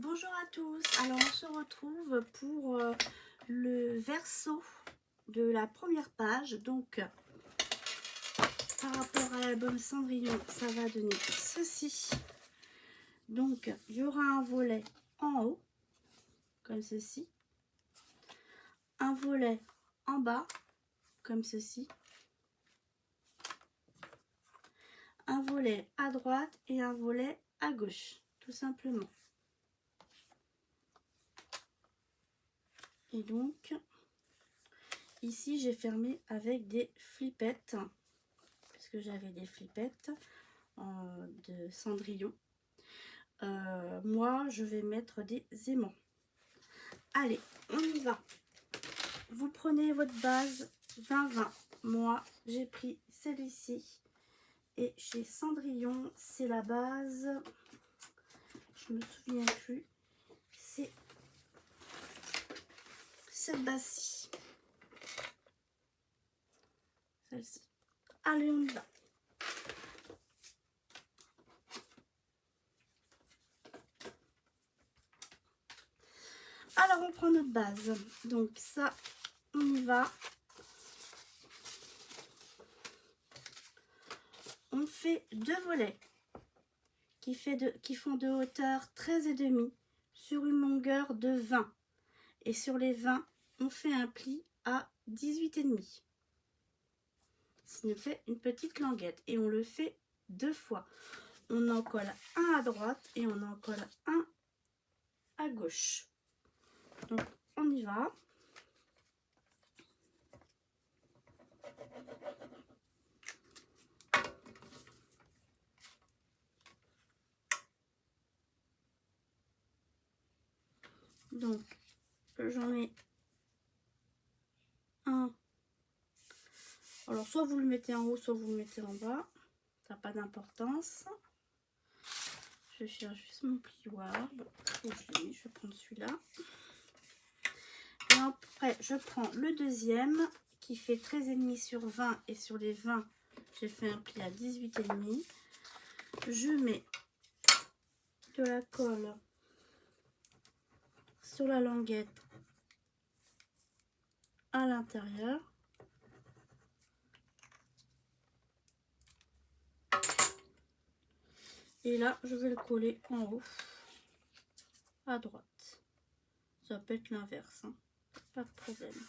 Bonjour à tous, alors on se retrouve pour le verso de la première page. Donc par rapport à l'album Cendrillon, ça va donner ceci. Donc il y aura un volet en haut comme ceci, un volet en bas comme ceci, un volet à droite et un volet à gauche, tout simplement. Et donc ici j'ai fermé avec des flippettes, puisque j'avais des flippettes de Cendrillon. Moi je vais mettre des aimants. Allez, on y va. Vous prenez votre base 20-20. Moi j'ai pris celle-ci, et chez Cendrillon c'est la base, je me souviens plus, c'est cette base-ci, celle-ci. Allez, on y va. Alors on prend notre base, donc ça on y va. On fait deux volets qui font de hauteur 13,5 sur une longueur de 20, et sur les 20 on fait un pli à 18,5. Ça nous fait une petite languette, et on le fait deux fois. On en colle un à droite et on en colle un à gauche. Donc on y va. Donc j'en ai un. Alors soit vous le mettez en haut, soit vous le mettez en bas, ça n'a pas d'importance. Je cherche juste mon plioir. Bon, je vais prendre celui-là. Et après je prends le deuxième qui fait 13,5 sur 20, et sur les 20 j'ai fait un pli à 18,5. Je mets de la colle sur la languette à l'intérieur. Et là, je vais le coller en haut, à droite. Ça peut être l'inverse, hein. Pas de problème.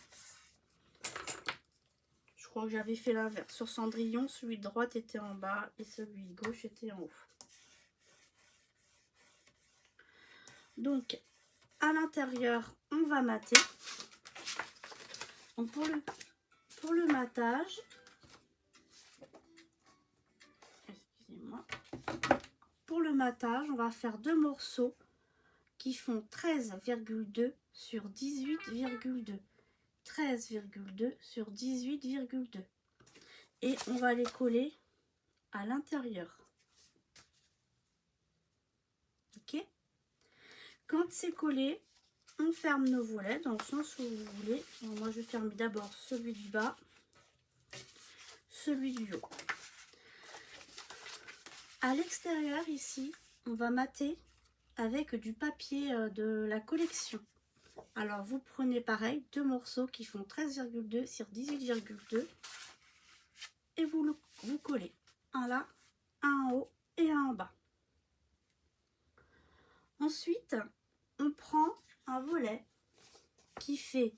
Je crois que j'avais fait l'inverse. Sur Cendrillon, celui de droite était en bas et celui de gauche était en haut. Donc, à l'intérieur, on va mater. Donc, pour le matage, excusez-moi, pour le matage, on va faire deux morceaux qui font 13,2 sur 18,2. 13,2 sur 18,2. Et on va les coller à l'intérieur. Ok? Quand c'est collé, on ferme nos volets dans le sens où vous voulez. Alors moi, je ferme d'abord celui du bas, celui du haut. À l'extérieur, ici, on va mater avec du papier de la collection. Alors, vous prenez pareil, deux morceaux qui font 13,2 sur 18,2 et vous collez. Un là, un en haut et un en bas. Ensuite, on prend un volet qui fait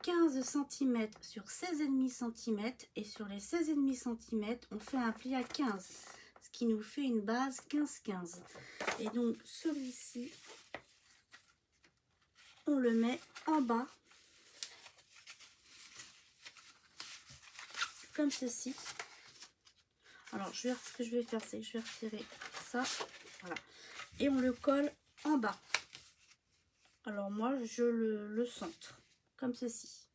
15 cm sur 16,5 cm, et sur les 16,5 cm, on fait un pli à 15, ce qui nous fait une base 15-15. Et donc, celui-ci, on le met en bas, comme ceci. Alors, ce que je vais faire, c'est que je vais retirer ça, voilà, et on le colle en bas. Alors, moi, je le centre, comme ceci.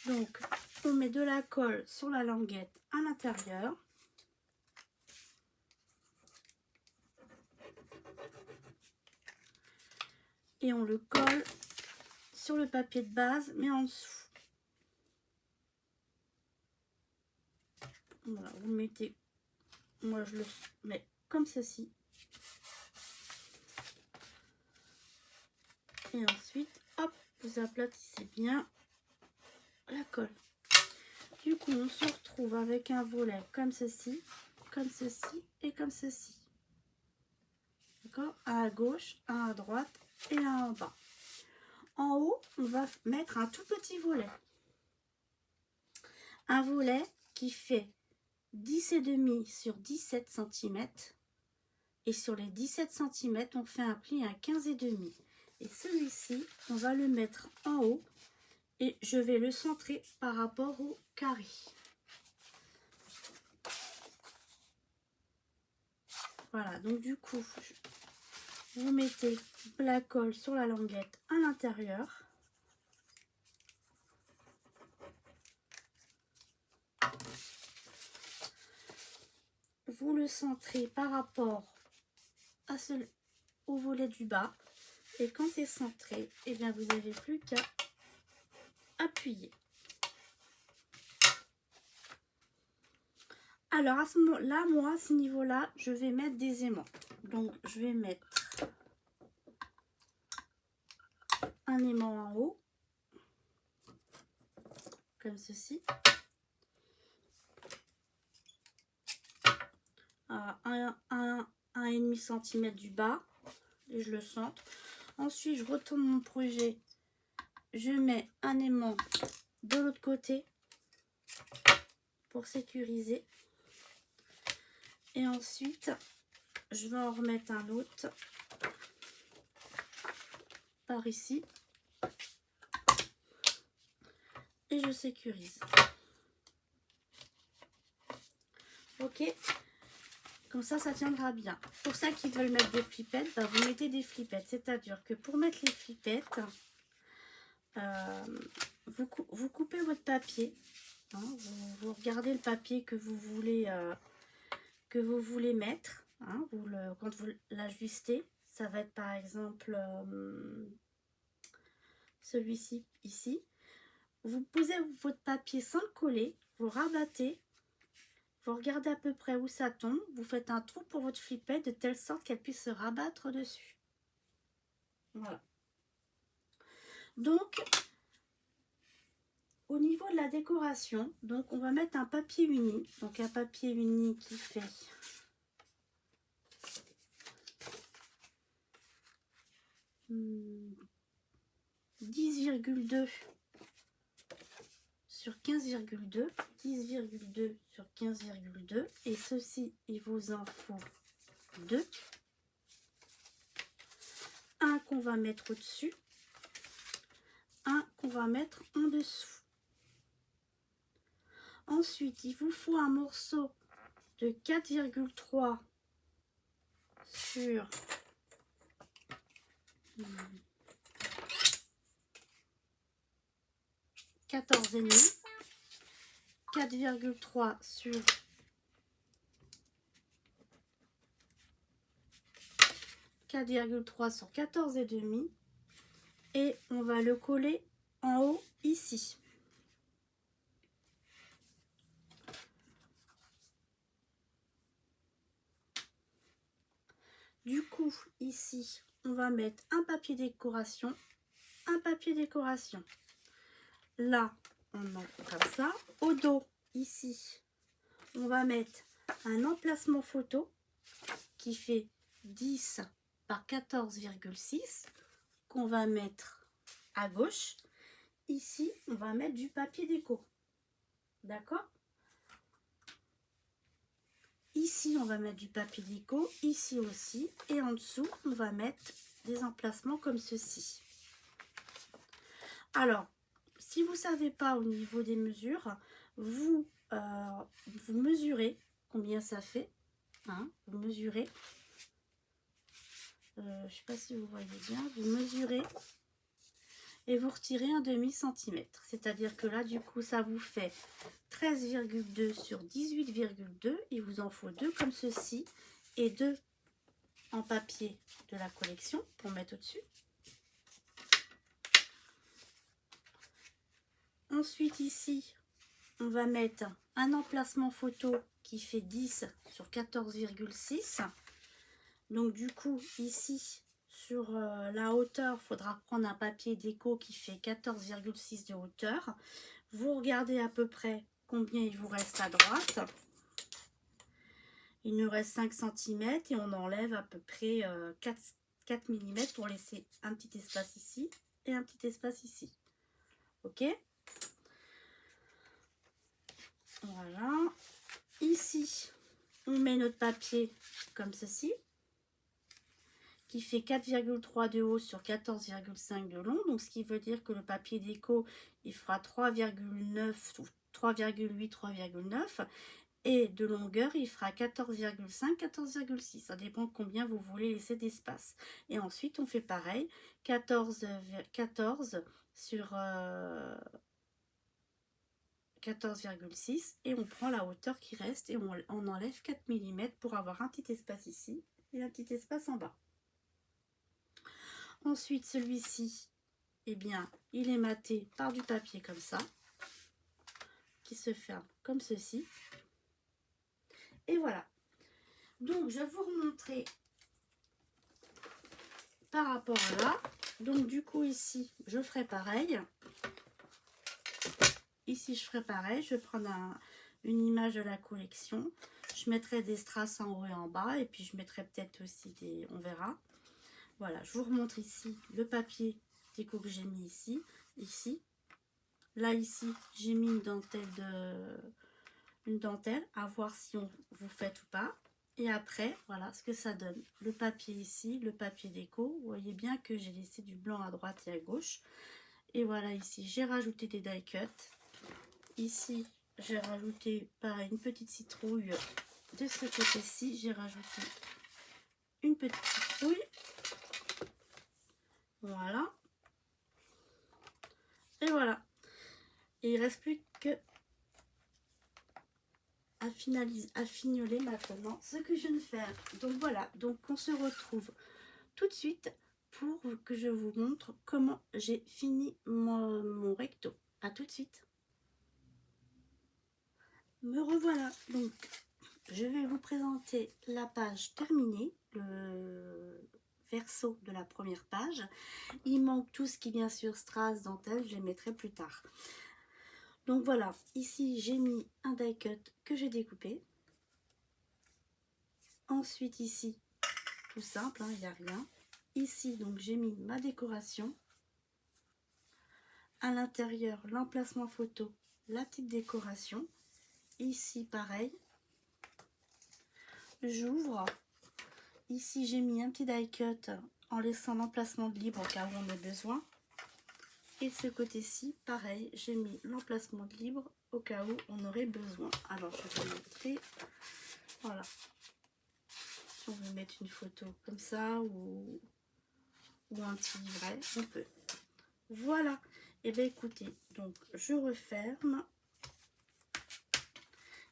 Donc, on met de la colle sur la languette à l'intérieur. Et on le colle sur le papier de base, mais en dessous. Voilà, vous mettez, moi je le mets comme ceci. Et ensuite, hop, vous aplatissez bien la colle. Du coup, on se retrouve avec un volet comme ceci et comme ceci. D'accord? Un à gauche, un à droite et un en bas. En haut, on va mettre un tout petit volet. Un volet qui fait 10,5 sur 17 cm. Et sur les 17 cm, on fait un pli à 15,5. Et celui-ci, on va le mettre en haut. Et je vais le centrer par rapport au carré. Voilà, donc du coup, vous mettez la colle sur la languette à l'intérieur. Vous le centrez par rapport à au volet du bas. Et quand c'est centré, eh bien vous n'avez plus qu'à appuyer. Alors à ce moment-là, moi, à ce niveau-là, je vais mettre des aimants. Donc je vais mettre un aimant en haut, comme ceci, à 1,5 cm du bas, et je le centre. Ensuite, je retourne mon projet, je mets un aimant de l'autre côté pour sécuriser. Et ensuite, je vais en remettre un autre par ici. Et je sécurise. Ok, comme ça tiendra bien. Pour ceux qui veulent mettre des flippettes, bah, vous mettez des flippettes. C'est-à-dire que pour mettre les flippettes, vous coupez votre papier. Hein, vous regardez le papier que vous voulez mettre. Hein, quand vous l'ajustez, ça va être par exemple celui-ci ici. Vous posez votre papier sans le coller, vous rabattez, vous regardez à peu près où ça tombe, vous faites un trou pour votre flippette de telle sorte qu'elle puisse se rabattre dessus. Voilà. Donc, au niveau de la décoration, donc on va mettre un papier uni. Donc un papier uni qui fait 10,2 sur 15,2, 10,2 sur 15,2, et ceci, il vous en faut deux. Un qu'on va mettre au-dessus, un qu'on va mettre en dessous. Ensuite, il vous faut un morceau de 4,3 sur 14,5, 4,3 sur 14,5 et on va le coller en haut ici. Du coup, ici, on va mettre un papier décoration, un papier décoration. Là, on en comme ça. Au dos, ici, on va mettre un emplacement photo qui fait 10 par 14,6 qu'on va mettre à gauche. Ici, on va mettre du papier déco. D'accord? Ici, on va mettre du papier déco, ici aussi. Et en dessous, on va mettre des emplacements comme ceci. Alors, si vous ne savez pas au niveau des mesures, vous mesurez combien ça fait. Hein, vous mesurez. Je ne sais pas si vous voyez bien. Vous mesurez et vous retirez un demi-centimètre. C'est-à-dire que là, du coup, ça vous fait 13,2 sur 18,2. Il vous en faut deux comme ceci et deux en papier de la collection pour mettre au-dessus. Ensuite, ici, on va mettre un emplacement photo qui fait 10 sur 14,6. Donc, du coup, ici, sur la hauteur, il faudra prendre un papier déco qui fait 14,6 de hauteur. Vous regardez à peu près combien il vous reste à droite. Il nous reste 5 cm et on enlève à peu près 4 mm pour laisser un petit espace ici et un petit espace ici. Ok? Voilà. Ici, on met notre papier comme ceci, qui fait 4,3 de haut sur 14,5 de long. Donc, ce qui veut dire que le papier déco, il fera 3,9 ou 3,8, 3,9. Et de longueur, il fera 14,5, 14,6. Ça dépend de combien vous voulez laisser d'espace. Et ensuite, on fait pareil. 14 sur 14,6 et on prend la hauteur qui reste et on enlève 4 mm pour avoir un petit espace ici et un petit espace en bas. Ensuite, celui-ci, eh bien, il est maté par du papier comme ça, qui se ferme comme ceci. Et voilà. Donc, je vais vous remontrer par rapport à là. Donc, du coup, ici, je ferai pareil. Ici, je ferai pareil. Je vais prendre une image de la collection. Je mettrai des strass en haut et en bas. Et puis, je mettrai peut-être aussi des... On verra. Voilà, je vous remontre ici le papier déco que j'ai mis ici. Ici. Là, ici, j'ai mis une dentelle. À voir si vous faites ou pas. Et après, voilà ce que ça donne. Le papier ici, le papier déco. Vous voyez bien que j'ai laissé du blanc à droite et à gauche. Et voilà, ici, j'ai rajouté des die cuts. Ici, j'ai rajouté pareil une petite citrouille. De ce côté-ci, j'ai rajouté une petite citrouille. Voilà. Et voilà. Et il ne reste plus que à fignoler maintenant ce que je viens de faire. Donc voilà, donc on se retrouve tout de suite pour que je vous montre comment j'ai fini mon recto. À tout de suite. Me revoilà. Donc je vais vous présenter la page terminée, le verso de la première page. Il manque tout ce qui vient sur strass, dentelle, je les mettrai plus tard. Donc voilà, ici j'ai mis un die cut que j'ai découpé. Ensuite ici, tout simple, il n'y a rien. Ici, donc j'ai mis ma décoration. À l'intérieur, l'emplacement photo, la petite décoration. Ici, pareil. J'ouvre. Ici, j'ai mis un petit die cut en laissant l'emplacement de libre au cas où on a besoin. Et de ce côté-ci, pareil, j'ai mis l'emplacement de libre au cas où on aurait besoin. Alors, je vais vous montrer. Voilà. Si on veut mettre une photo comme ça ou un petit livret, on peut. Voilà. Et bien écoutez, donc je referme.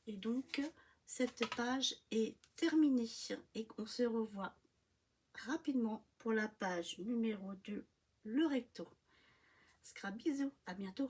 Et donc, cette page est terminée. Et qu'on se revoit rapidement pour la page numéro 2, le recto. Scrap, bisous, à bientôt.